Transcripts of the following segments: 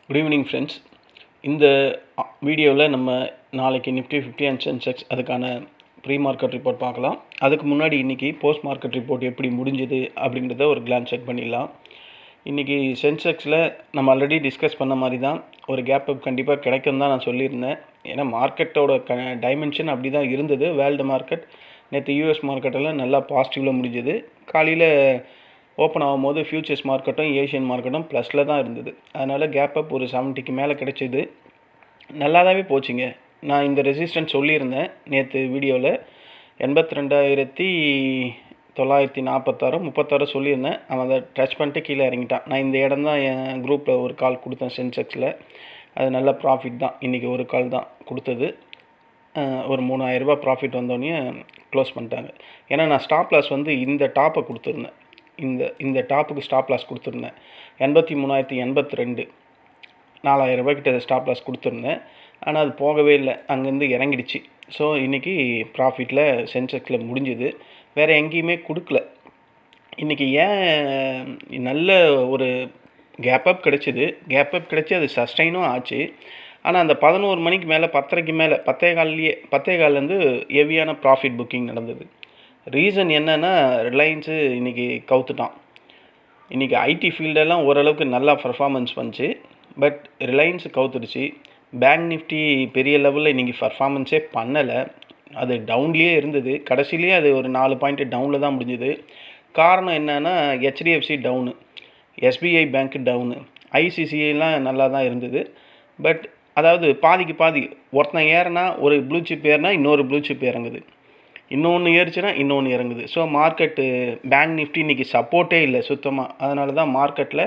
Good evening friends. இந்த வீடியோவில் நம்ம நாளைக்கு நிஃப்டி 50 அண்ட் சென்செக்ஸ் அதுக்கான ப்ரீ மார்க்கெட் ரிப்போர்ட் பார்க்கலாம். அதுக்கு முன்னாடி இன்றைக்கி போஸ்ட் மார்க்கெட் ரிப்போர்ட் எப்படி முடிஞ்சுது அப்படின்றத ஒரு கிளான்ஸ் செக் பண்ணிடலாம். இன்றைக்கி சென்செக்ஸில் நம்ம ஆல்ரெடி டிஸ்கஸ் பண்ண மாதிரி தான் ஒரு கேப் அப் கண்டிப்பாக கிடைக்கும் தான் நான் சொல்லியிருந்தேன். ஏன்னா மார்க்கெட்டோட டைமென்ஷன் அப்படி தான் இருந்தது. வேர்ல்டு மார்க்கெட் நேற்று யூஎஸ் மார்க்கெட்டெல்லாம் நல்லா பாசிட்டிவில் முடிஞ்சுது. காலையில் ஓப்பன் ஆகும்போது ஃபியூச்சர்ஸ் மார்க்கெட்டும் ஏஷியன் மார்க்கெட்டும் ப்ளஸில் தான் இருந்தது. அதனால் கேப் அப் ஒரு 70க்கு மேலே கிடைச்சிது. நல்லாவே போச்சுங்க. நான் இந்த ரெசிஸ்டன்ஸ் சொல்லியிருந்தேன் நேற்று வீடியோவில் 82,946 36 சொல்லியிருந்தேன். அவன் அதை டச் பண்ணிட்டு கீழே இறங்கிட்டான். நான் இந்த இடம் தான் என் குரூப்பில் ஒரு கால் கொடுத்தேன் சென்செக்ஸில். அது நல்ல ப்ராஃபிட் தான். இன்றைக்கி ஒரு கால் தான் கொடுத்தது. ஒரு 3,000 ரூபா ப்ராஃபிட் வந்தோடனே க்ளோஸ் பண்ணிட்டாங்க. ஏன்னா நான் ஸ்டாப் லாஸ் வந்து இந்த டாப்பை கொடுத்துருந்தேன். இந்த டாப்புக்கு ஸ்டாப் லாஸ் கொடுத்துருந்தேன் 83,082 4,000 ரூபாய்க்கிட்ட ஸ்டாப் லாஸ் கொடுத்துருந்தேன். ஆனால் அது போகவே இல்லை, அங்கேருந்து இறங்கிடுச்சு. ஸோ இன்றைக்கி ப்ராஃபிட்டில் சென்செக்ஸில் முடிஞ்சுது. வேறு எங்கேயுமே கொடுக்கல. இன்றைக்கி ஏன் நல்ல ஒரு கேப் அப் கிடச்சிது. கேப் அப் கிடச்சி அது சஸ்டைனும் ஆச்சு. ஆனால் அந்த 11 மணிக்கு மேலே 10:30க்கு மேலே 10:15 ஹெவியான ப்ராஃபிட் புக்கிங் நடந்தது. ரீசன் என்னென்னா ரிலையன்ஸு இன்றைக்கி கவுத்துட்டான். இன்றைக்கி ஐடி ஃபீல்டெல்லாம் ஓரளவுக்கு நல்லா பர்ஃபார்மன்ஸ் பண்ணிச்சு. பட் ரிலையன்ஸு கவுத்துடுச்சு. பேங்க் நிஃப்டி பெரிய லெவலில் இன்றைக்கி பர்ஃபார்மன்ஸே பண்ணலை. அது டவுன்லேயே இருந்தது. கடைசியிலேயே அது ஒரு 4 பாயிண்ட் டவுனில் தான் முடிஞ்சுது. காரணம் என்னென்னா ஹெச்டிஎஃப்சி டவுனு, எஸ்பிஐ பேங்க்கு டவுனு, ஐசிசிஐலாம் நல்லா தான் இருந்தது. பட் அதாவது பாதிக்கு பாதி, ஒருத்தன் ஏறினா ஒரு ப்ளூ சிப் ஏறினா இன்னொரு ப்ளூ சிப் இறங்குது, இன்னொன்று ஏறிச்சுன்னா இன்னொன்று இறங்குது. ஸோ மார்க்கெட்டு பேங்க் நிஃப்டி இன்றைக்கி சப்போர்ட்டே இல்லை சுத்தமாக. அதனால தான் மார்க்கெட்டில்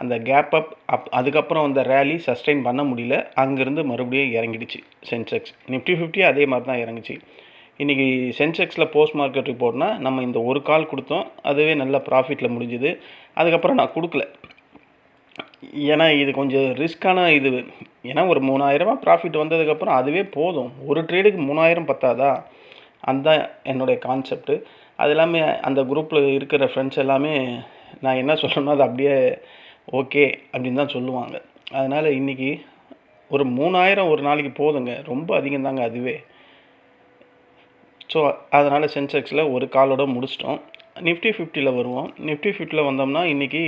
அந்த கேப் அப் அதுக்கப்புறம் அந்த ரேலி சஸ்டெயின் பண்ண முடியல. அங்கேருந்து மறுபடியும் இறங்கிடுச்சு சென்செக்ஸ். நிஃப்டி 50 அதே மாதிரி தான் இறங்குச்சு. இன்றைக்கி சென்செக்ஸில் போஸ்ட் மார்க்கெட் ரிப்போர்ட்னால் நம்ம இந்த ஒரு கால் கொடுத்தோம், அதுவே நல்ல ப்ராஃபிட்டில் முடிஞ்சுது. அதுக்கப்புறம் நான் கொடுக்கல. ஏன்னா இது கொஞ்சம் ரிஸ்க்கான இது. ஏன்னா ஒரு 3,000 ரூபா ப்ராஃபிட் வந்ததுக்கப்புறம் அதுவே போதும். ஒரு ட்ரேடுக்கு 3,000 பத்தாதா? அதுதான் என்னுடைய கான்செப்ட்டு. அது எல்லாமே அந்த குரூப்பில் இருக்கிற ஃப்ரெண்ட்ஸ் எல்லாமே நான் என்ன சொல்கிறேனோ அது அப்படியே ஓகே அப்படின்னு தான் சொல்லுவாங்க. அதனால் இன்றைக்கி ஒரு 3,000 ஒரு நாளைக்கு போதுங்க. ரொம்ப அதிகம் தாங்க அதுவே. ஸோ அதனால் சென்செக்ஸில் ஒரு காலோட முடிச்சிட்டோம். நிஃப்டி 50ல் வருவோம். நிஃப்டி 50ல் வந்தோம்னா இன்றைக்கி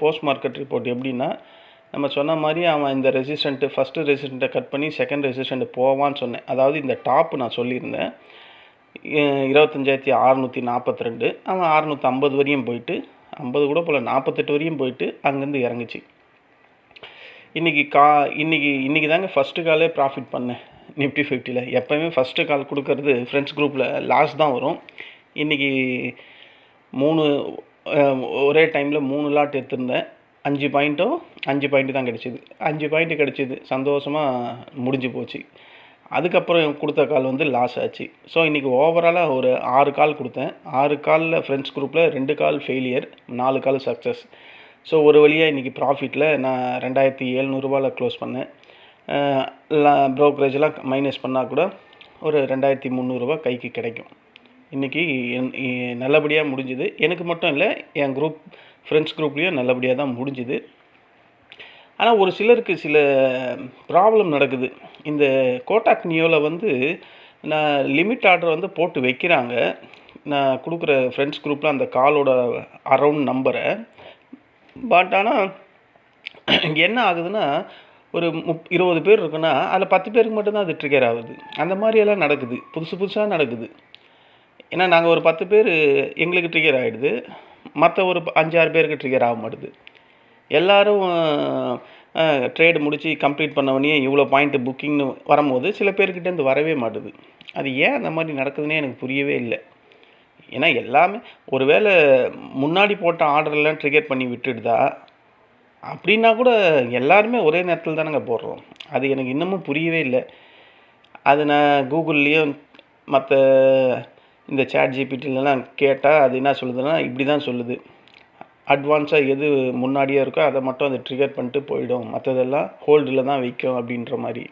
போஸ்ட் மார்க்கெட் ரிப்போர்ட் எப்படின்னா, நம்ம சொன்ன மாதிரி அவன் இந்த ஃபஸ்ட்டு ரெசிஸ்டண்ட்டை கட் பண்ணி செகண்ட் ரெசிஸ்டண்ட் போவான்னு சொன்னேன். அதாவது இந்த டாப்பு நான் சொல்லியிருந்தேன் 25,642. அவன் 650 வரையும் போயிட்டு, 50 கூட போல் 48 வரையும் போயிட்டு அங்கேருந்து இறங்குச்சு. இன்றைக்கி தாங்க ஃபஸ்ட்டு காலே ப்ராஃபிட் பண்ணேன் நிஃப்டி 50ல். எப்போயுமே ஃபஸ்ட்டு கால் கொடுக்கறது ஃப்ரெண்ட்ஸ் குரூப்பில் லாஸ் தான் வரும். இன்றைக்கி ஒரே டைமில் 3 லாட் எடுத்திருந்தேன். 5 பாயிண்ட்டு தான் கிடச்சிது. 5 பாயிண்ட்டு கிடச்சிது. சந்தோஷமாக முடிஞ்சு போச்சு. அதுக்கப்புறம் கொடுத்த கால் லாஸ் ஆச்சு. ஸோ இன்றைக்கி ஓவராலாக ஒரு 6 கால் கொடுத்தேன். 6 காலில் ஃப்ரெண்ட்ஸ் குரூப்பில் 2 கால் ஃபெயிலியர், 4 கால் சக்ஸஸ். ஸோ ஒரு வழியாக இன்றைக்கி ப்ராஃபிட்டில் நான் 2,700 ரூபாயில் க்ளோஸ் பண்ணேன். ப்ரோக்கரேஜெலாம் மைனஸ் பண்ணால் கூட ஒரு 2,300 ரூபா கைக்கு கிடைக்கும். இன்றைக்கி நல்லபடியாக முடிஞ்சுது. எனக்கு மட்டும் இல்லை, என் ஃப்ரெண்ட்ஸ் குரூப்லேயும் நல்லபடியாக தான் முடிஞ்சுது. ஆனால் ஒரு சிலருக்கு சில ப்ராப்ளம் நடக்குது. இந்த கோட்டாக் நியோவில் நான் லிமிட் ஆர்டர் போட்டு வைக்கிறாங்க. நான் கொடுக்குற ஃப்ரெண்ட்ஸ் குரூப்பில் அந்த காலோட அரவுண்ட் நம்பரை. பட் ஆனால் என்ன ஆகுதுன்னா, ஒரு 20 பேர் இருக்குன்னா அதில் 10 பேருக்கு மட்டும்தான் அது ட்ரிகர் ஆகுது. அந்த மாதிரியெல்லாம் நடக்குது. புதுசாக நடக்குது. ஏன்னா நாங்கள் ஒரு 10 பேர் எங்களுக்கு ட்ரிகர் ஆகிடுது, மற்ற ஒரு 5-6 பேருக்கு ட்ரிகர் ஆக மாட்டுது. எல்லோரும் ட்ரேடு முடித்து கம்ப்ளீட் பண்ணவொடனே இவ்வளோ பாயிண்ட்டு புக்கிங்னு வரும்போது சில பேர்கிட்டேருந்து வரவே மாட்டுது. அது ஏன் அந்த மாதிரி நடக்குதுன்னே எனக்கு புரியவே இல்லை. ஏன்னா எல்லாமே ஒரு வேளை முன்னாடி போட்ட ஆர்டர்லாம் ட்ரிகர் பண்ணி விட்டுடுதா அப்படின்னா கூட எல்லாருமே ஒரே நேரத்தில் தானேங்க போடுறோம். அது எனக்கு இன்னமும் புரியவே இல்லை. அது நான் கூகுள்லேயும் மற்ற இந்த சாட் ஜிபிடிலலாம் கேட்டால் அது என்ன சொல்லுதுன்னா, இப்படி தான் சொல்லுது. அட்வான்ஸாக எது முன்னாடியே இருக்கோ அதை மட்டும் அதை ட்ரிகர் பண்ணிட்டு போயிடும், மற்றதெல்லாம் ஹோல்டில் தான் வைக்கும் அப்படின்ற மாதிரி.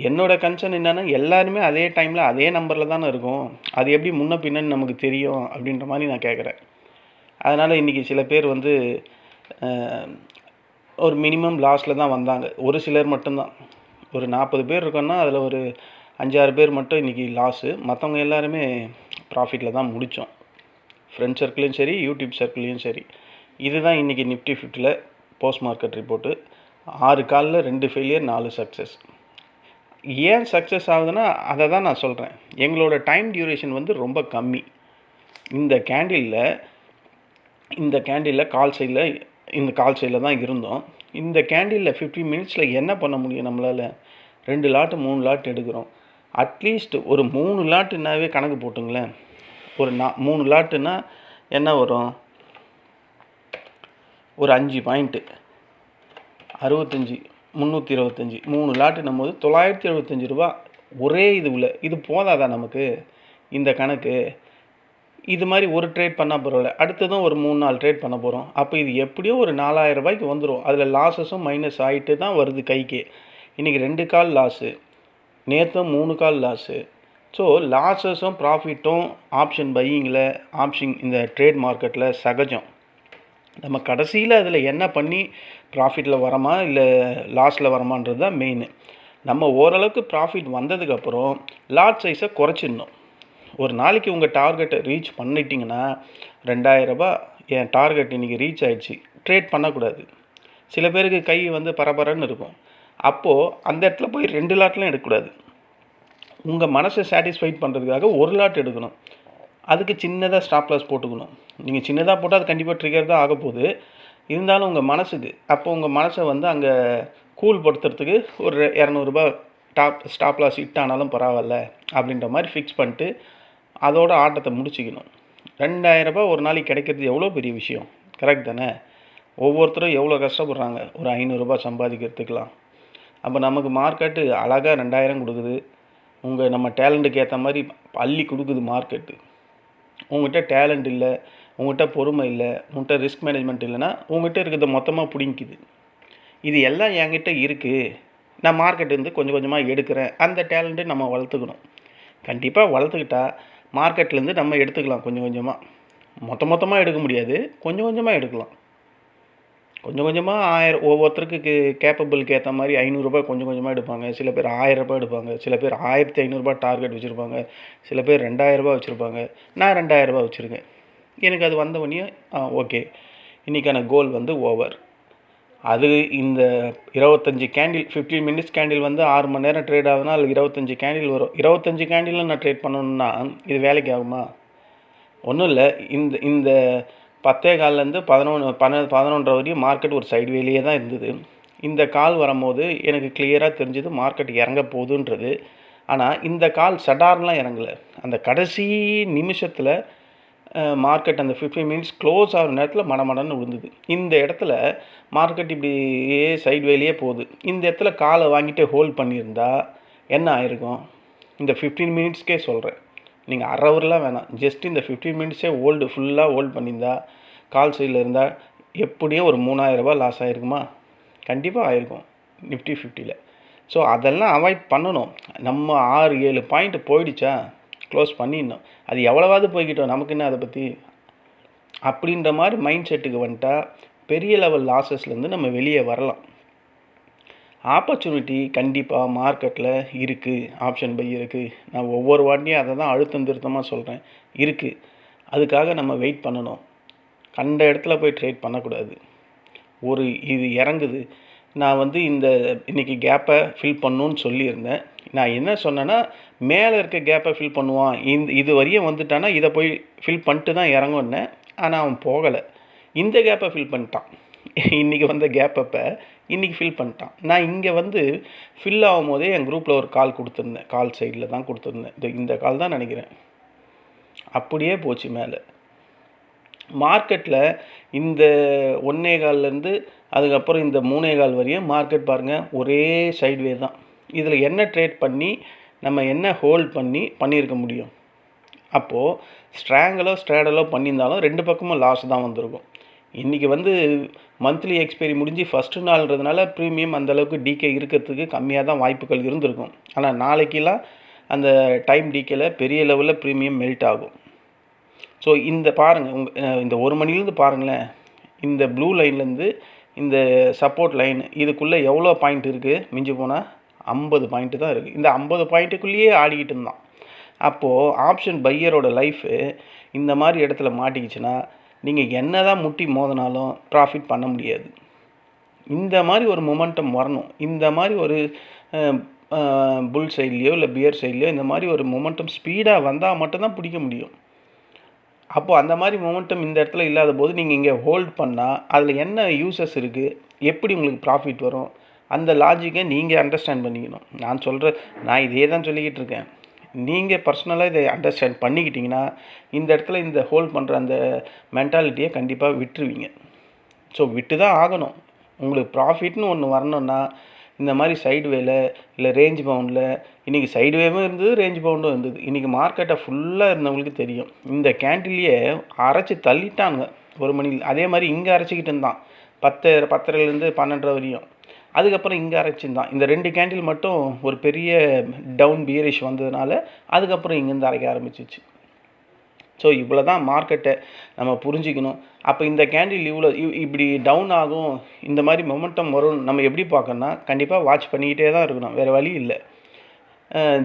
என்னோடய கன்சர்ன் என்னென்னா, எல்லாருமே அதே டைமில் அதே நம்பரில் தானே இருக்கும். அது எப்படி முன்ன பின்னன்னு நமக்கு தெரியும் அப்படின்ற மாதிரி நான் கேட்குறேன். அதனால் இன்றைக்கி சில பேர் ஒரு மினிமம் லாஸில் தான் வந்தாங்க. ஒரு சிலர் மட்டும்தான். ஒரு 40 பேர் இருக்கோன்னா அதில் ஒரு 5-6 பேர் மட்டும் இன்றைக்கி லாஸு. மற்றவங்க எல்லாருமே ப்ராஃபிட்டில் தான் முடித்தோம். ஃப்ரெண்ட் சர்க்கிளையும் சரி, யூடியூப் சர்க்கிளையும் சரி. இதுதான் இன்றைக்கி நிஃப்டி 50ல் போஸ்ட் மார்க்கெட் ரிப்போர்ட்டு. 6 காலில் 2 ஃபெயிலியர் 4 சக்ஸஸ். ஏன் சக்ஸஸ் ஆகுதுன்னா அதை தான் நான் சொல்கிறேன். எங்களோட டைம் டியூரேஷன் வந்து ரொம்ப கம்மி. இந்த கேண்டிலில் கால் சைடில் தான் இருந்தோம். இந்த கேண்டிலில் 15 மினிட்ஸில் என்ன பண்ண முடியும் நம்மளால்? 2 லாட்டு 3 லாட் எடுக்கிறோம். அட்லீஸ்ட் ஒரு 3 லாட்டுனாவே கணக்கு போட்டுங்களேன். ஒரு 3 லாட்டுன்னா என்ன வரும்? ஒரு 5 பாயிண்ட்டு 65 325 3 லாட்டுன்னும் போது 975 ரூபா ஒரே இது போதாதா நமக்கு இந்த கணக்கு? இது மாதிரி ஒரு ட்ரேட் பண்ணால் பரவாயில்ல. அடுத்ததும் ஒரு 3-4 ட்ரேட் பண்ண போகிறோம். அப்போ இது எப்படியோ ஒரு 4000 ரூபாய்க்கு வந்துடும். அதில் லாஸஸும் மைனஸ் ஆகிட்டு தான் வருது கைக்கு. இன்றைக்கி 2 கால் லாஸு, நேற்றும் 3 கால் லாஸு. ஸோ லாஸஸும் ப்ராஃபிட்டும் ஆப்ஷன் பையிங்கில் இந்த ட்ரேட் மார்க்கெட்டில் சகஜம். நம்ம கடைசியில் அதில் என்ன பண்ணி ப்ராஃபிட்டில் வரமா இல்லை லாஸில் வரமான்றது தான் மெயின். நம்ம ஓரளவுக்கு ப்ராஃபிட் வந்ததுக்கப்புறம் லாட் சைஸை குறைச்சிடணும். ஒரு நாளைக்கு உங்கள் டார்கெட்டை ரீச் பண்ணிட்டீங்கன்னா 2000 ரூபா என் டார்கெட் இன்றைக்கி ரீச் ஆகிடுச்சு, ட்ரேட் பண்ணக்கூடாது. சில பேருக்கு கை வந்து பரபரன்னு இருக்கும். அப்போது அந்த இடத்துல போய் 2 லாட்லாம் எடுக்கக்கூடாது. உங்கள் மனசை சாட்டிஸ்ஃபைட் பண்ணுறதுக்காக 1 லாட் எடுக்கணும். அதுக்கு சின்னதாக ஸ்டாப் லாஸ் போட்டுக்கணும். நீங்கள் சின்னதாக போட்டால் அது கண்டிப்பாக ட்ரிகர் தான் ஆக போகுது. இருந்தாலும் உங்கள் மனசுக்கு அப்போ உங்கள் மனசை வந்து அங்கே கூல் படுத்துறதுக்கு ஒரு 200 ரூபா ஸ்டாப் லாஸ் ஹிட் ஆனாலும் பரவாயில்ல அப்படின்ற மாதிரி ஃபிக்ஸ் பண்ணிட்டு அதோட ஆட்டத்தை முடிச்சிக்கணும். 2000 ரூபா ஒரு நாளைக்கு கிடைக்கிறது எவ்வளோ பெரிய விஷயம், கரெக்ட் தானே? ஒவ்வொருத்தரும் எவ்வளோ கஷ்டப்படுறாங்க ஒரு 500 ரூபா சம்பாதிக்கிறதுக்கெலாம். அப்போ நமக்கு மார்க்கெட்டு அழகாக 2000 கொடுக்குது. நம்ம டேலண்ட்டுக்கு ஏற்ற மாதிரி அள்ளி கொடுக்குது மார்க்கெட்டு. உங்கள்கிட்ட டேலண்ட் இல்லை, உங்கள்கிட்ட பொறுமை இல்லை, உங்கள்கிட்ட ரிஸ்க் மேனேஜ்மெண்ட் இல்லைன்னா உங்கள்கிட்ட இருக்கிறத மொத்தமாக பிடிங்கிக்குது. இது எல்லாம் என்கிட்ட இருக்குது, நான் மார்க்கெட்டு கொஞ்சம் கொஞ்சமாக எடுக்கிறேன். அந்த டேலண்ட்டு நம்ம வளர்த்துக்கணும். கண்டிப்பாக வளர்த்துக்கிட்டா மார்க்கெட்லேருந்து நம்ம எடுத்துக்கலாம். கொஞ்சம் கொஞ்சமாக மொத்தமாக எடுக்க முடியாது, கொஞ்சம் கொஞ்சமாக எடுக்கலாம். கொஞ்சம் கொஞ்சமாக 1000 ஒவ்வொருத்தருக்கு கேப்பபிளுக்கு ஏற்ற மாதிரி 500 ரூபாய் கொஞ்சம் கொஞ்சமாக எடுப்பாங்க. சில பேர் 1000 ரூபாய் எடுப்பாங்க. சில பேர் 1500 ரூபாய் டார்கெட் வச்சுருப்பாங்க. சில பேர் 2000 ரூபாய் வச்சுருப்பாங்க. நான் 2000 ரூபாய் வச்சுருக்கேன். எனக்கு அது வந்தவொடனே ஓகே, இன்றைக்கான கோல் வந்து ஓவர். அது இந்த 25 கேண்டில் 15 மினிட்ஸ் கேண்டில் வந்து 6 மணி நேரம் ட்ரேட் ஆகுதுன்னா அதில் 25 கேண்டில் வரும். 25 கேண்டில் நான் ட்ரேட் பண்ணணுன்னா இது வேலைக்கு ஆகுமா? ஒன்றும் இல்லை. இந்த 10:15 11:30 வரையும் மார்க்கெட் ஒரு சைட்வேலையே தான் இருந்தது. இந்த கால் வரும்போது எனக்கு கிளியராக தெரிஞ்சது மார்க்கெட் இறங்க போகுதுன்றது. ஆனால் இந்த கால் சடார்லாம் இறங்கலை. அந்த கடைசி நிமிஷத்தில் மார்க்கெட் அந்த 15 மினிட்ஸ் க்ளோஸ் ஆகிற நேரத்தில் மடமடன்னு விழுந்தது. இந்த இடத்துல மார்க்கெட் இப்படியே சைட்வேலையே போகுது. இந்த இடத்துல காலை வாங்கிட்டு ஹோல்ட் பண்ணியிருந்தா என்ன ஆயிருக்கும்? இந்த 15 மினிட்ஸ்க்கே சொல்கிறேன், நீங்கள் அரை ஹவர்லாம் வேணாம், ஜஸ்ட் இந்த 15 மினிட்ஸே ஃபுல்லாக ஹோல்ட் பண்ணியிருந்தா கால் சைடில் இருந்தால் எப்படியும் ஒரு 3000 ரூபாய் லாஸ் ஆகிருக்குமா? கண்டிப்பாக ஆகிருக்கும் நிஃப்டி 50ல். ஸோ அதெல்லாம் அவாய்ட் பண்ணணும். நம்ம 6-7 பாயிண்ட் போயிடுச்சா க்ளோஸ் பண்ணிடணும். அது எவ்வளவாவது போய்கிட்டோம், நமக்கு என்ன அதை பற்றி அப்படின்ற மாதிரி மைண்ட் செட்டுக்கு வந்துட்டா பெரிய லெவல் லாஸஸ்லேருந்து நம்ம வெளியே வரலாம். ஆப்பர்ச்சுனிட்டி கண்டிப்பாக மார்க்கெட்டில் இருக்குது. ஆப்ஷன் பை இருக்குது. நான் ஒவ்வொரு வாட்டியும் அதை தான் அழுத்தம் திருத்தமாக சொல்கிறேன், இருக்குது. அதுக்காக நம்ம வெயிட் பண்ணணும். கண்ட இடத்துல போய் ட்ரேட் பண்ணக்கூடாது. இது இறங்குது, நான் வந்து இன்றைக்கி கேப்பை ஃபில் பண்ணணுன்னு சொல்லியிருந்தேன். நான் என்ன சொன்னேன்னா, மேலே இருக்க கேப்பை ஃபில் பண்ணுவான், இது வரையும் வந்துட்டானா இதை போய் ஃபில் பண்ணிட்டு தான் இறங்குன்னேன். ஆனால் அவன் போகலை. இந்த கேப்பை ஃபில் பண்ணிட்டான். இன்றைக்கி வந்த கேப்பப்போ இன்றைக்கி ஃபில் பண்ணிட்டான். நான் இங்கே வந்து ஃபில் ஆகும் போதே என் குரூப்பில் ஒரு கால் கொடுத்துருந்தேன். கால் சைடில் தான் கொடுத்துருந்தேன். இந்த கால் தான் நினைக்கிறேன். அப்படியே போச்சு மேலே. மார்க்கெட்டில் இந்த 1.25லேருந்து அதுக்கப்புறம் இந்த 3.25 வரையும் மார்க்கெட் பாருங்கள் ஒரே சைட்வே தான். இதில் என்ன ட்ரேட் பண்ணி நம்ம என்ன ஹோல்ட் பண்ணியிருக்க முடியும்? அப்போது ஸ்ட்ராடலோ பண்ணியிருந்தாலும் 2 பக்கமும் லாஸ் தான் வந்திருக்கும். இன்றைக்கி வந்து மந்த்லி எக்ஸ்பைரி முடிஞ்சு ஃபஸ்ட்டு நாள்ன்றதுனால ப்ரீமியம் அந்தளவுக்கு டிகே இருக்கிறதுக்கு கம்மியாக தான் வாய்ப்புகள் இருந்திருக்கும். ஆனால் நாளைக்கெல்லாம் அந்த டைம் டிகேல பெரிய லெவலில் ப்ரீமியம் மெல்ட் ஆகும். ஸோ இந்த பாருங்கள், இந்த 1 மணிலேருந்து பாருங்களேன், இந்த ப்ளூ லைன்லேருந்து இந்த சப்போர்ட் லைன் இதுக்குள்ளே எவ்வளோ பாயிண்ட் இருக்குது? மிஞ்சி போனால் 50 பாயிண்ட்டு தான் இருக்குது. இந்த 50 பாயிண்ட்டுக்குள்ளேயே ஆடிக்கிட்டு இருந்தான். அப்போது ஆப்ஷன் பையரோட லைஃபு இந்த மாதிரி இடத்துல மாட்டிக்கிச்சுன்னா நீங்கள் என்ன தான் முட்டி மோதினாலும் ப்ராஃபிட் பண்ண முடியாது. இந்த மாதிரி ஒரு மொமெண்டம் வரணும். இந்த மாதிரி ஒரு புல் சைட்லேயோ இல்லை பியர் சைட்லேயோ இந்த மாதிரி ஒரு மொமெண்டம் ஸ்பீடாக வந்தால் மட்டும்தான் பிடிக்க முடியும். அப்போது அந்த மாதிரி மொமெண்டம் இந்த இடத்துல இல்லாத போது நீங்கள் இங்கே ஹோல்ட் பண்ணால் அதில் என்ன யூசஸ் இருக்குது, எப்படி உங்களுக்கு ப்ராஃபிட் வரும், அந்த லாஜிக்கை நீங்கள் அண்டர்ஸ்டாண்ட் பண்ணிக்கணும். நான் இதே தான் சொல்லிக்கிட்டு இருக்கேன். நீங்கள் பர்சனலாக இதை அண்டர்ஸ்டாண்ட் பண்ணிக்கிட்டிங்கன்னா இந்த இடத்துல இந்த ஹோல்ட் பண்ணுற அந்த மென்டாலிட்டியை கண்டிப்பாக விட்டுருவீங்க. ஸோ விட்டு தான் ஆகணும். உங்களுக்கு ப்ராஃபிட்னு ஒன்று வரணுன்னா இந்த மாதிரி சைடுவேல இல்லை ரேஞ்ச் பவுண்டில், இன்றைக்கி சைடுவேவும் இருந்தது, ரேஞ்ச் பவுண்டும் இருந்தது. இன்றைக்கி மார்க்கெட்டை ஃபுல்லாக இருந்தவங்களுக்கு தெரியும். இந்த கேண்டில்லையே அரைச்சி தள்ளிட்டானுங்க 1 மணி. அதே மாதிரி இங்கே அரைச்சிக்கிட்டு இருந்தான் 10:30லேருந்து 12 வரையும். அதுக்கப்புறம் இங்கே அரைச்சிருந்தான். இந்த 2 கேண்டில் மட்டும் ஒரு பெரிய டவுன் பியரிஷ் வந்ததுனால அதுக்கப்புறம் இங்கேருந்து அரைக்க ஆரம்பிச்சிச்சு. ஸோ இவ்வளோ தான் மார்க்கெட்டை நம்ம புரிஞ்சிக்கணும். அப்போ இந்த கேண்டில் இவ்வளோ இப்படி டவுன் ஆகும், இந்த மாதிரி மொமெண்டம் வரும் நம்ம எப்படி பார்க்கணுன்னா கண்டிப்பாக வாட்ச் பண்ணிக்கிட்டே தான் இருக்கணும். வேறு வழி இல்லை.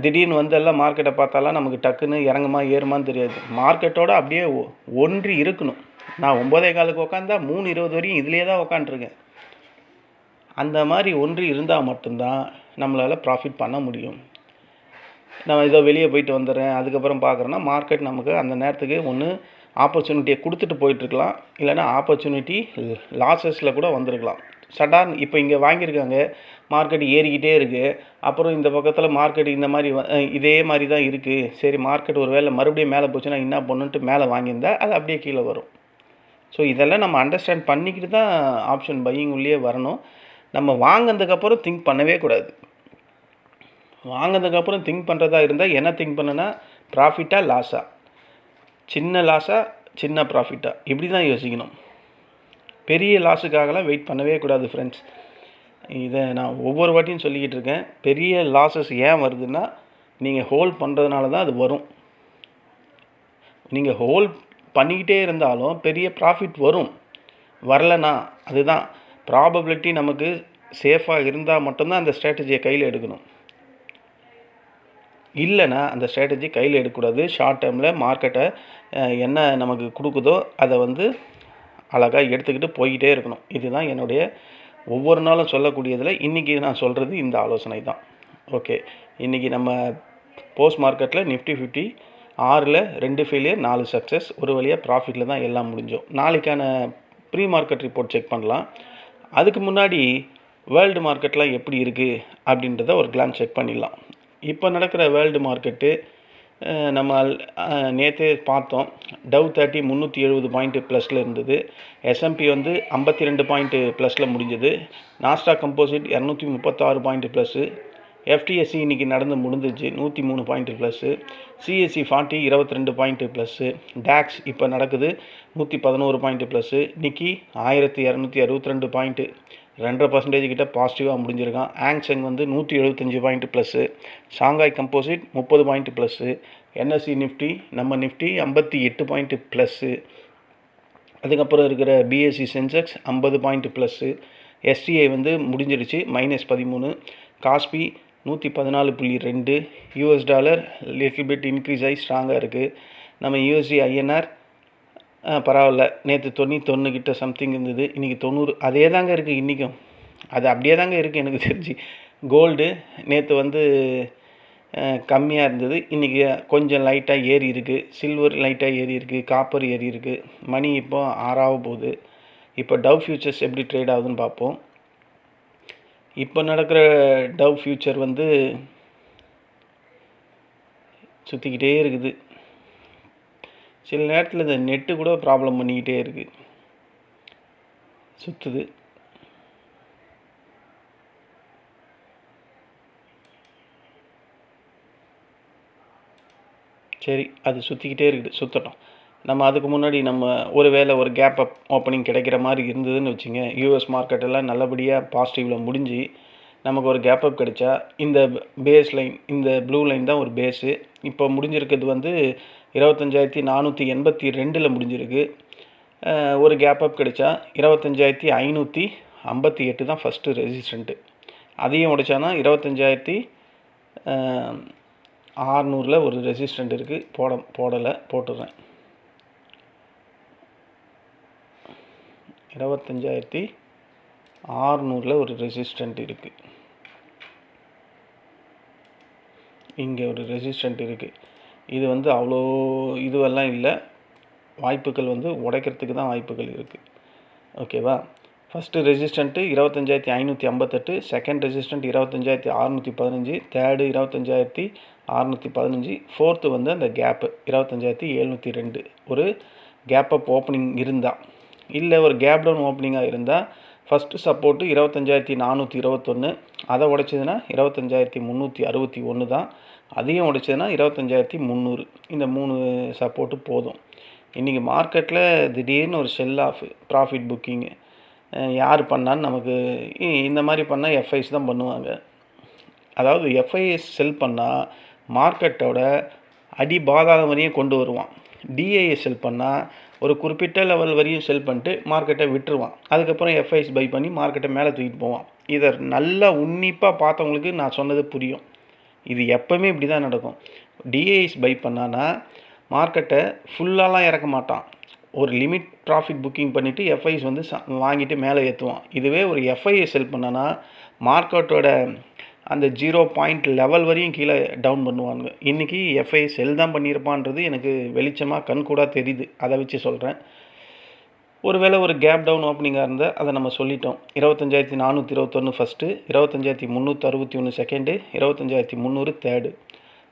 திடீர்னு வந்தெல்லாம் மார்க்கெட்டை பார்த்தாலாம் நமக்கு டக்குன்னு இறங்குமா ஏறுமான்னு தெரியாது. மார்க்கெட்டோடு அப்படியே ஒன்றி இருக்கணும். நான் 9:15 உட்காந்தா 3:20 வரையும் இதிலே தான் உட்காண்ட்ருக்கேன். அந்த மாதிரி ஒன்றி இருந்தால் மட்டும்தான் நம்மளால் ப்ராஃபிட் பண்ண முடியும். நம்ம ஏதோ வெளியே போயிட்டு வந்துடுறேன் அதுக்கப்புறம் பார்க்குறேன்னா மார்க்கெட் நமக்கு அந்த நேரத்துக்கு ஒன்று ஆப்பர்ச்சுனிட்டியை கொடுத்துட்டு போயிட்டுருக்கலாம், இல்லைனா ஆப்பர்ச்சுனிட்டி லாஸஸில் கூட வந்திருக்கலாம். சடான் இப்போ இங்கே வாங்கியிருக்காங்க, மார்க்கெட் ஏறிக்கிட்டே இருக்குது. அப்புறம் இந்த பக்கத்தில் மார்க்கெட் இந்த மாதிரி இதே மாதிரி தான் இருக்குது. சரி மார்க்கெட் ஒரு வேளை மறுபடியும் மேலே போச்சுன்னா என்ன பண்ணுன்ட்டு மேலே வாங்கியிருந்தா அது அப்படியே கீழே வரும். ஸோ இதெல்லாம் நம்ம அண்டர்ஸ்டாண்ட் பண்ணிக்கிட்டு தான் ஆப்ஷன் பையிங் உள்ளே வரணும். நம்ம வாங்கினதுக்கப்புறம் திங்க் பண்ணவே கூடாது. வாங்கினதுக்கப்புறம் திங்க் பண்ணுறதா இருந்தால் என்ன திங்க் பண்ணுன்னா ப்ராஃபிட்டாக லாஸா, சின்ன லாஸா சின்ன ப்ராஃபிட்டா, இப்படி தான் யோசிக்கணும். பெரிய லாஸுக்காகலாம் வெயிட் பண்ணவே கூடாது ஃப்ரெண்ட்ஸ். இதை நான் ஒவ்வொரு வாட்டியும் சொல்லிக்கிட்டு இருக்கேன். பெரிய லாஸஸ் ஏன் வருதுன்னா நீங்கள் ஹோல்ட் பண்ணுறதுனால தான் அது வரும். நீங்கள் ஹோல்ட் பண்ணிக்கிட்டே இருந்தாலும் பெரிய ப்ராஃபிட் வரும். வரலைன்னா அதுதான் ப்ராபபிலிட்டி. நமக்கு சேஃபாக இருந்தால் மட்டும்தான் அந்த ஸ்ட்ராட்டஜியை கையில் எடுக்கணும். இல்லைன்னா அந்த ஸ்ட்ராட்டஜி கையில் எடுக்கக்கூடாது. ஷார்ட் டேர்மில் மார்க்கெட்டை என்ன நமக்கு கொடுக்குதோ அதை அழகாக எடுத்துக்கிட்டு போய்கிட்டே இருக்கணும். இதுதான் என்னுடைய ஒவ்வொரு நாளும் சொல்லக்கூடியதில் இன்றைக்கி நான் சொல்கிறது இந்த ஆலோசனை தான். ஓகே, இன்றைக்கி நம்ம போஸ்ட் மார்க்கெட்டில் நிஃப்டி 50 6ல் 2 ஃபெயிலியர் 4 சக்ஸஸ், ஒரு வழியாக ப்ராஃபிட்டில் தான் எல்லாம் முடிஞ்சோம். நாளைக்கான ப்ரீ மார்க்கெட் ரிப்போர்ட் செக் பண்ணலாம். அதுக்கு முன்னாடி வேர்ல்டு மார்க்கெட்லாம் எப்படி இருக்குது அப்படின்றத ஒரு கிளான்ஸ் செக் பண்ணிடலாம். இப்போ நடக்கிற வேர்ல்டு மார்க்கெட்டு நம்ம நேற்று பார்த்தோம். டவ் 30 370 பாயிண்ட்டு ப்ளஸில் இருந்தது. S&P 52 பாயிண்ட்டு ப்ளஸில் முடிஞ்சது. Nasdaq composite 236 point plus. FTSE இன்றைக்கி முடிஞ்சிச்சு 103 point plus. CSE 40 22 point plus. DAX இப்போ நடக்குது 111 பாயிண்ட்டு ப்ளஸ்ஸு. நிக்கி 1262 பாயிண்ட்டு 2.5% கிட்ட பாசிட்டிவாக முடிஞ்சிருக்கான். ஆங்செங் 175 point plus. Shanghai composite 30 point plus. NSE Nifty நம்ம நிஃப்டி 58 பாயிண்ட்டு ப்ளஸ்ஸு. அதுக்கப்புறம் இருக்கிற BSE Sensex 50 point plus. STI முடிஞ்சிருச்சு -13. காஸ்பி 114.2. US dollar little bit increase ஆகி ஸ்ட்ராங்காக இருக்குது. நம்ம USD INR பரவாயில்ல. நேற்று 91 கிட்ட சம்திங் இருந்தது, இன்றைக்கி 90. அதே தாங்க இருக்குது இன்றைக்கும். அது அப்படியே தாங்க இருக்குது எனக்கு தெரிஞ்சு. கோல்டு நேற்று கம்மியாக இருந்தது, இன்றைக்கி கொஞ்சம் லைட்டாக ஏறி இருக்குது. சில்வர் லைட்டாக ஏறி இருக்குது. காப்பர் ஏறி இருக்குது. மணி இப்போ 6 போகுது. இப்போ டவ் ஃபியூச்சர்ஸ் எப்படி ட்ரேட் ஆகுதுன்னு பார்ப்போம். இப்போ நடக்கிற டவ் ஃபியூச்சர் சுற்றிக்கிட்டே இருக்குது. சில நேரத்தில் இந்த நெட்டு கூட ப்ராப்ளம் பண்ணிக்கிட்டே இருக்குது, சுற்றுது. சரி, அது சுற்றிக்கிட்டே இருக்குது, சுற்றட்டும். நம்ம அதுக்கு முன்னாடி நம்ம ஒரு கேப் அப் ஓப்பனிங் கிடைக்கிற மாதிரி இருந்ததுன்னு வச்சுங்க. US மார்க்கெட்டெல்லாம் நல்லபடியாக பாசிட்டிவில் முடிஞ்சு நமக்கு ஒரு கேப் அப் கிடைச்சா இந்த பேஸ் லைன், இந்த ப்ளூ லைன் தான் ஒரு பேஸு. இப்போ முடிஞ்சிருக்கிறது 25,482 முடிஞ்சிருக்கு. ஒரு கேப் அப் கிடைச்சா 25,500 58 தான் ஃபஸ்ட்டு ரெசிஸ்டண்ட்டு. அதையும் உடைச்சானா 25,600 ஒரு ரெசிஸ்டண்ட் இருக்குது. போடலை, போட்டுடுறேன். 25,600 ஒரு ரெசிஸ்டண்ட் இருக்குது. இங்கே ஒரு ரெசிஸ்டண்ட் இருக்குது. இது வந்து அவ்வளோ இதுவெல்லாம் இல்லை, வாய்ப்புகள் வந்து உடைக்கிறதுக்கு தான் வாய்ப்புகள் இருக்குது. ஓகேவா? First resistant 25,558, second resistant 25,615, third 25,615, fourth வந்து அந்த கேப்பு 25,702. ஒரு கேப் அப் ஓப்பனிங் இருந்தால், இல்லை ஒரு கேப் டவுன் ஓப்பனிங்காக இருந்தால் ஃபஸ்ட்டு சப்போர்ட்டு 25,421, அதை உடைச்சதுன்னா 25,361 தான். அதையும் உடைச்சதுன்னா 25,300. இந்த 3 சப்போர்ட்டு போதும். இன்றைக்கி மார்க்கெட்டில் திடீர்னு ஒரு செல் ஆஃப் ப்ராஃபிட் புக்கிங்கு யார் பண்ணான்னு நமக்கு இந்த மாதிரி பண்ணால் எஃப்ஐஸ் தான் பண்ணுவாங்க. அதாவது எஃப்ஐஎஸ் செல் பண்ணால் மார்க்கெட்டோட அடி பாதாளம் வரையும் கொண்டு வருவான். டிஐஎஸ் செல் பண்ணால் ஒரு குறிப்பிட்ட லெவல் வரையும் செல் பண்ணிட்டு மார்க்கெட்டை விட்டுருவான். அதுக்கப்புறம் எஃப்ஐஎஸ் பை பண்ணி மார்க்கெட்டை மேலே தூக்கிட்டு போவான். இதை நல்லா உன்னிப்பாக பார்த்தவங்களுக்கு நான் சொன்னது புரியும். இது எப்போவுமே இப்படி தான் நடக்கும். டிஐஎஸ் பை பண்ணான்னா மார்க்கெட்டை ஃபுல்லாலாம் இறக்க மாட்டான். ஒரு லிமிட் ப்ராஃபிட் புக்கிங் பண்ணிவிட்டு எஃப்ஐஎஸ் வந்து வாங்கிட்டு மேலே ஏற்றுவான். இதுவே ஒரு எஃப்ஐஎஸ் செல் பண்ணான்னா மார்க்கெட்டோட அந்த 0 பாயிண்ட் லெவல் வரையும் கீழே டவுன் பண்ணுவாங்க. இன்றைக்கி எஃப்ஐ செல் தான் பண்ணியிருப்பான்றது எனக்கு வெளிச்சமாக கண்கூடாக தெரியுது. அதை வச்சு சொல்கிறேன். ஒருவேளை ஒரு கேப் டவுன் ஓப்பனிங்காக இருந்தால் அதை நம்ம சொல்லிட்டோம். 25,421 ஃபஸ்ட்டு, 25,361 செகண்டு, 25,300 தேர்டு.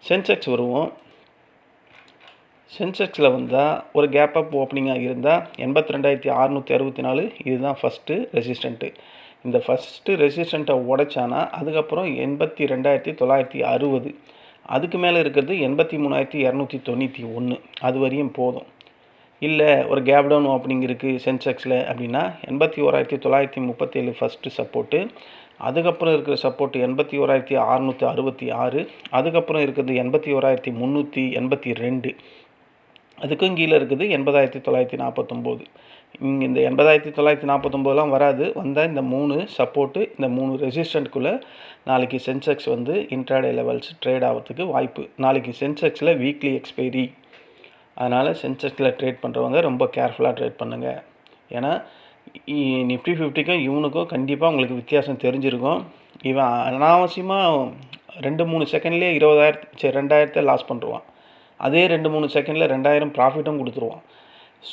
சென்செக்ஸ் வருவோம். சென்செக்ஸில் வந்தால் ஒரு கேப் அப் ஓப்பனிங்காக இருந்தால் 82,664, இதுதான் ஃபஸ்ட்டு ரெசிஸ்டண்ட்டு. இந்த ஃபஸ்ட்டு ரெசிஸ்டண்ட்டை உடைச்சானா அதுக்கப்புறம் 82,960, அதுக்கு மேலே இருக்கிறது 83,291, அது வரையும் போதும். இல்லை ஒரு கேப் டவுன் ஓப்பனிங் இருக்குது சென்செக்ஸில் அப்படின்னா 81,937 ஃபஸ்ட்டு சப்போர்ட்டு, அதுக்கப்புறம் இருக்கிற சப்போர்ட்டு 81,666, அதுக்கப்புறம் இருக்கிறது 81,382, அதுக்கும் கீழே இருக்குது 80,949. இங்கே இந்த 80,949 வராது. வந்தால் இந்த 3 சப்போர்ட்டு, இந்த 3 ரெசிஸ்டண்ட்குள்ளே நாளைக்கு சென்செக்ஸ் வந்து இன்ட்ராடே லெவல்ஸ் ட்ரேட் ஆகிறதுக்கு வாய்ப்பு. நாளைக்கு சென்செக்ஸில் வீக்லி எக்ஸ்பைரி, அதனால் சென்செக்ஸில் ட்ரேட் பண்ணுறவங்க ரொம்ப கேர்ஃபுல்லாக ட்ரேட் பண்ணுங்கள். ஏன்னா நிஃப்டி 50க்கும் இவனுக்கும் கண்டிப்பாக உங்களுக்கு வித்தியாசம் தெரிஞ்சிருக்கும். இவன் அனாவசியமாக 2-3 செகண்ட்லேயே 2,000 லாஸ் பண்ணுறான். அதே 2-3 செகண்டில் 2,000 ப்ராஃபிட்டும் கொடுத்துருவான்.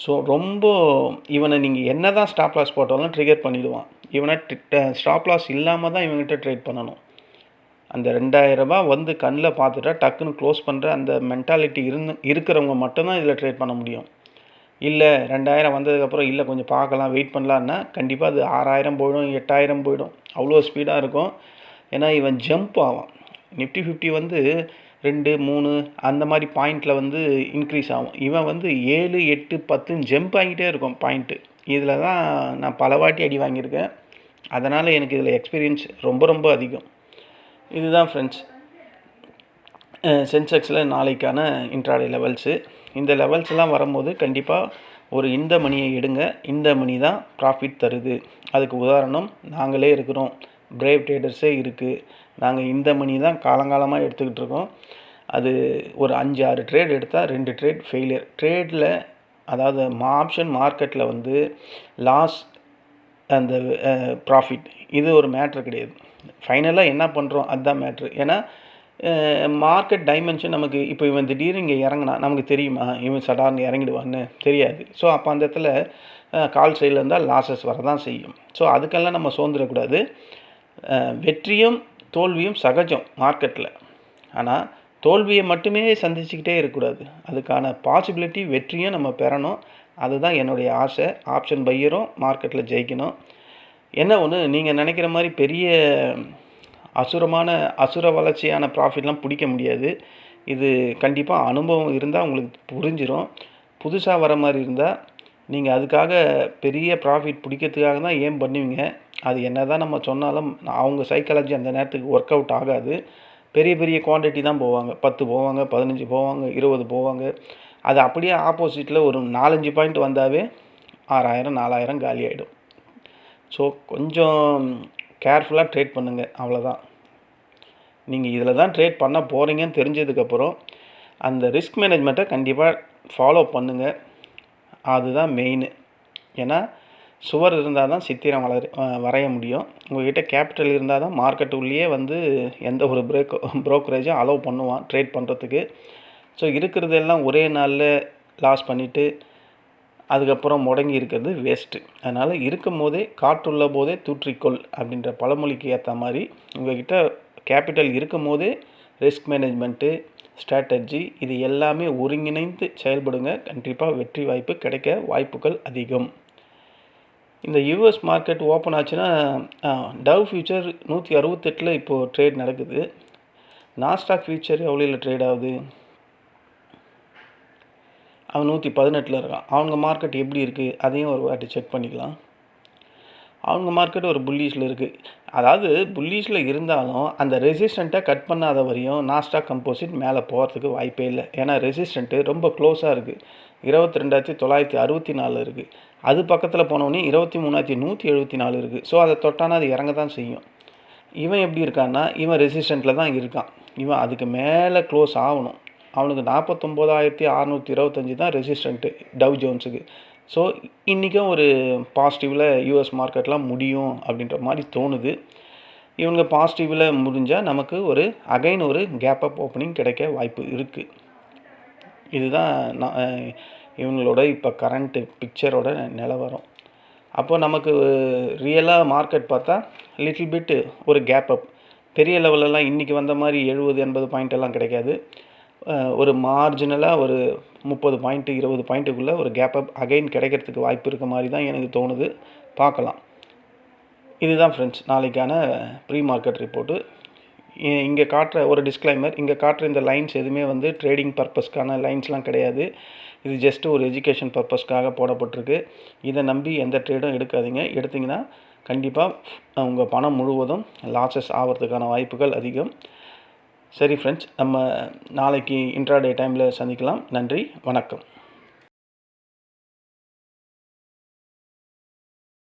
ஸோ ரொம்ப இவனை நீங்கள் என்ன தான் ஸ்டாப் லாஸ் போட்டாலும் ட்ரிகர் பண்ணிவிடுவான். இவனை ஸ்டாப் லாஸ் இல்லாமல் தான் இவங்ககிட்ட ட்ரேட் பண்ணணும். அந்த 2,000 ரூபாய் வந்து கண்ணில் பார்த்துட்டா டக்குன்னு க்ளோஸ் பண்ணுற அந்த மென்டாலிட்டி இருக்கிறவங்க மட்டும்தான் இதில் ட்ரேட் பண்ண முடியும். இல்லை 2,000 வந்ததுக்கப்புறம் இல்லை கொஞ்சம் பார்க்கலாம் வெயிட் பண்ணலான்னா கண்டிப்பாக அது 6,000 போயிடும், 8,000 போயிடும். அவ்வளோ ஸ்பீடாக இருக்கும். ஏன்னா இவன் ஜம்ப் ஆவான். நிஃப்டி 50 வந்து 2, 3 அந்த மாதிரி பாயிண்டில் வந்து இன்க்ரீஸ் ஆகும். இவன் வந்து 7, 8, 10 ஜம்ப் ஆகிட்டே இருக்கும் பாயிண்ட்டு. இதில் தான் நான் பல வாட்டி அடி வாங்கியிருக்கேன். அதனால் எனக்கு இதில் எக்ஸ்பீரியன்ஸ் ரொம்ப ரொம்ப அதிகம். இதுதான் ஃப்ரெண்ட்ஸ் சென்செக்ஸில் நாளைக்கான இன்ட்ராடே லெவல்ஸு. இந்த லெவல்ஸ்லாம் வரும்போது கண்டிப்பாக ஒரு இந்த மணியை எடுங்க. இந்த மணி தான் ப்ராஃபிட் தருது. அதுக்கு உதாரணம் நாங்களே இருக்கிறோம், பிரேவ் ட்ரேடர்ஸே இருக்குது. நாங்கள் இந்த மணி தான் காலங்காலமாக எடுத்துக்கிட்டு இருக்கோம். அது ஒரு 5-6 ட்ரேட் எடுத்தால் 2 ட்ரேட் ஃபெயிலியர். ட்ரேடில் அதாவது ஆப்ஷன் மார்க்கெட்டில் வந்து லாஸ் அந்த ப்ராஃபிட் இது ஒரு மேட்ரு கிடையாது. ஃபைனலாக என்ன பண்ணுறோம் அதுதான் மேட்ரு. ஏன்னா மார்க்கெட் டைமென்ஷன் நமக்கு இப்போ இவன் திடீர்னு இங்கே இறங்கினா நமக்கு தெரியுமா இவன் சடார்னு இறங்கிடுவான்னு தெரியாது. ஸோ அப்போ அந்த இடத்துல கால் சைடில் இருந்தால் லாஸஸ் வரதான் செய்யும். ஸோ அதுக்கெல்லாம் நம்ம சோர்ந்துடக்கூடாது. வெற்றியும் தோல்வியும் சகஜம் மார்க்கெட்டில். ஆனால் தோல்வியை மட்டுமே சந்திச்சுக்கிட்டே இருக்கக்கூடாது. அதுக்கான பாசிபிலிட்டி வெற்றியும் நம்ம பெறணும். அதுதான் என்னுடைய ஆசை. ஆப்ஷன் பையரும் மார்க்கெட்டில் ஜெயிக்கணும். என்ன ஒன்று, நீங்கள் நினைக்கிற மாதிரி பெரிய அசுர வளர்ச்சியான ப்ராஃபிட்லாம் பிடிக்க முடியாது. இது கண்டிப்பாக அனுபவம் இருந்தால் உங்களுக்கு புரிஞ்சிடும். புதுசாக வர மாதிரி இருந்தால் நீங்கள் அதுக்காக பெரிய ப்ராஃபிட் பிடிக்கிறதுக்காக தான் ஏம் பண்ணுவீங்க. அது என்ன தான் நம்ம சொன்னாலும் அவங்க சைக்காலஜி அந்த நேரத்துக்கு ஒர்க் அவுட் ஆகாது. பெரிய பெரிய குவான்டிட்டி தான் போவாங்க. 10 போவாங்க, 15 போவாங்க, 20 போவாங்க. அது அப்படியே ஆப்போசிட்டில் ஒரு 4-5 பாயிண்ட் வந்தாவே 6,000 4,000 காலி ஆகிடும். ஸோ கொஞ்சம் கேர்ஃபுல்லாக ட்ரேட் பண்ணுங்கள், அவ்வளோதான். நீங்கள் இதில் தான் ட்ரேட் பண்ண போகிறீங்கன்னு தெரிஞ்சதுக்கப்புறம் அந்த ரிஸ்க் மேனேஜ்மெண்ட்டை கண்டிப்பாக ஃபாலோ பண்ணுங்கள். அதுதான் மெயினு. ஏன்னா சுவர் இருந்தால் தான் சித்திரம் வரைய முடியும். உங்கள்கிட்ட கேபிட்டல் இருந்தால் தான் மார்க்கெட் உள்ளேயே வந்து எந்த ஒரு ப்ரோக்கரேஜும் அலோவ் பண்ணுவான் ட்ரேட் பண்ணுறதுக்கு. ஸோ இருக்கிறதெல்லாம் ஒரே நாளில் லாஸ் பண்ணிவிட்டு அதுக்கப்புறம் முடங்கி இருக்கிறது வேஸ்ட்டு. அதனால் இருக்கும் போதே காற்றுள்ள போதே தூற்றிக்கொள் அப்படின்ற பழமொழிக்கு ஏற்ற மாதிரி உங்கள்கிட்ட கேபிட்டல் இருக்கும் போதே ரிஸ்க் மேனேஜ்மெண்ட்டு, ஸ்ட்ராட்டஜி இது எல்லாமே ஒருங்கிணைந்து செயல்படுங்க. கண்டிப்பாக வெற்றி வாய்ப்பு கிடைக்க வாய்ப்புகள் அதிகம். இந்த யூஎஸ் மார்க்கெட் ஓப்பன் ஆச்சுன்னா டவ் ஃபியூச்சர் 168 இப்போது ட்ரேட் நடக்குது. நாஸ்டாக் ஃபியூச்சர் எவ்வளோல ட்ரேட் ஆகுது? அவன் 118 இருக்கான். அவங்க மார்க்கெட் எப்படி இருக்குது அதையும் ஒரு வாட்டி செக் பண்ணிக்கலாம். அவங்க மார்க்கெட் ஒரு புல்லிஷில் இருக்குது. அதாவது புல்லிஷில் இருந்தாலும் அந்த ரெசிஸ்டண்ட்டை கட் பண்ணாத வரையும் நாஸ்டாக் கம்போசிட் மேலே போகிறதுக்கு வாய்ப்பே இல்லை. ஏன்னா ரெசிஸ்டண்ட்டு ரொம்ப க்ளோஸாக இருக்குது. 22,964 இருக்குது. அது பக்கத்தில் போனோடனே 23,174 இருக்குது. ஸோ அதை தொட்டானா அது இறங்க தான் செய்யும். இவன் எப்படி இருக்கான்னா இவன் ரெசிஸ்டண்ட்டில் தான் இருக்கான். இவன் அதுக்கு மேலே க்ளோஸ் ஆகணும். அவனுக்கு 49,625 தான் ரெசிஸ்டண்ட்டு டவ் ஜோன்ஸுக்கு. ஸோ இன்றைக்கும் ஒரு பாசிட்டிவில் யூஎஸ் மார்க்கெட்லாம் முடியும் அப்படின்ற மாதிரி தோணுது. இவங்க பாசிட்டிவில் முடிஞ்சால் நமக்கு அகைன் ஒரு கேப் அப் ஓப்பனிங் கிடைக்க வாய்ப்பு இருக்குது. இதுதான் இவங்களோட இப்போ கரண்ட்டு பிக்சரோட நிலவரம். அப்போ நமக்கு ரியலாக மார்க்கெட் பார்த்தா லிட்டில் பிட்டு ஒரு கேப் அப், பெரிய லெவலெல்லாம் இன்றைக்கி வந்த மாதிரி 70-80 பாயிண்ட் எல்லாம் கிடைக்காது. ஒரு மார்ஜினலாக ஒரு 30 பாயிண்ட்டு 20 பாயிண்ட்டுக்குள்ளே ஒரு கேப் அப் அகைன் கிடைக்கிறதுக்கு வாய்ப்பு இருக்க மாதிரி தான் எனக்கு தோணுது. பார்க்கலாம். இதுதான் ஃப்ரெண்ட்ஸ் நாளைக்கான ப்ரீ மார்க்கெட் ரிப்போர்ட்டு. இங்கே காட்டுற ஒரு டிஸ்க்ளைமர், இங்கே காட்டுற இந்த லைன்ஸ் எதுவுமே வந்து ட்ரேடிங் பர்பஸ்க்கான லைன்ஸ்லாம் கிடையாது. இது ஜஸ்ட்டு ஒரு எஜுகேஷன் பர்பஸ்க்காக போடப்பட்டிருக்கு. இதை நம்பி எந்த ட்ரேடும் எடுக்காதீங்க. எடுத்திங்கன்னா கண்டிப்பாக உங்கள் பணம் முழுவதும் லாஸஸ் ஆகிறதுக்கான வாய்ப்புகள் அதிகம். சரி ஃப்ரெண்ட்ஸ், நம்ம நாளைக்கு இன்ட்ராடே டைமில் சந்திக்கலாம். நன்றி, வணக்கம்.